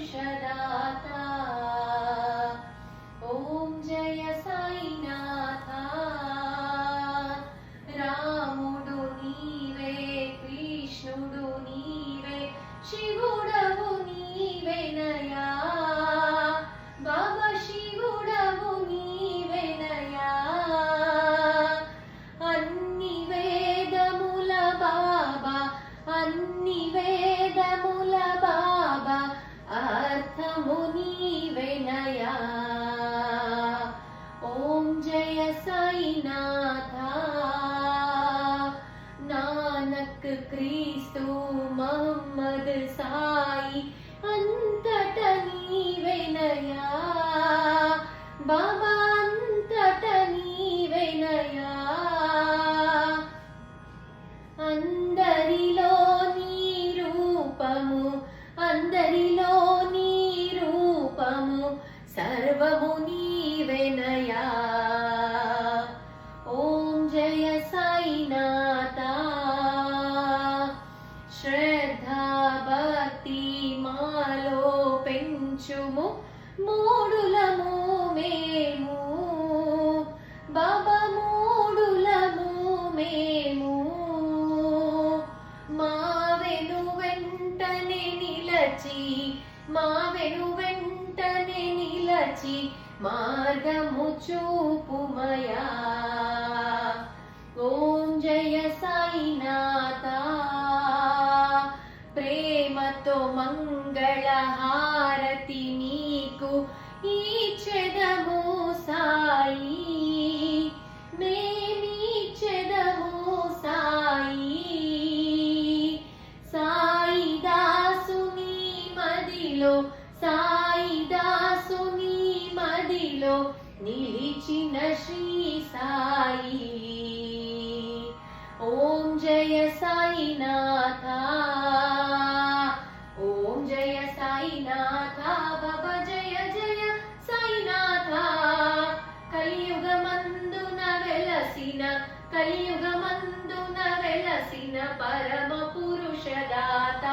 పురుషదాతా ఓం జయ సాయినాథ రాముడు నీవే కృష్ణుడు నీవే శివుడవు నీవేనయా బాబా శివుడవు నీవేనయా అన్ని వేదముల బాబా అన్ని వేదముల బాబా అర్థము నీవేనయా ఓం జయ సాయినాథ నానక్ క్రీస్తు మహమ్మద్ సాయి అంతట నీవేనయా బాబా అంతట నీవేనయా అందరిలో నీ రూపము అందరిలో నీ రూపము సర్వము నీవేనయా ఓం జయ సాయినాథ శ్రద్ధా భక్తి మాలో పెంచుము మూడులము మేము బాబా మూడులము మేము మా వెను వెంటనే నిలచి మా వెను వెంటనే నిలచి మార్గము చూపుమయా ఓం జయ సాయినాథ ప్రేమతో మంగళ హారతి నీకు ఇచ్చెదము సాయి మేమిచ్చెదము సాయి సాయి దాసుని మదిలో సాయి దాసుని మదిలో నిలిచిన శ్రీ సాయి ఓం జయ సాయినాథ ఓం జయ సాయినాథ బాబా జయ జయ సాయినాథ కలియుగమందున వెలసిన పరమ పురుషదాత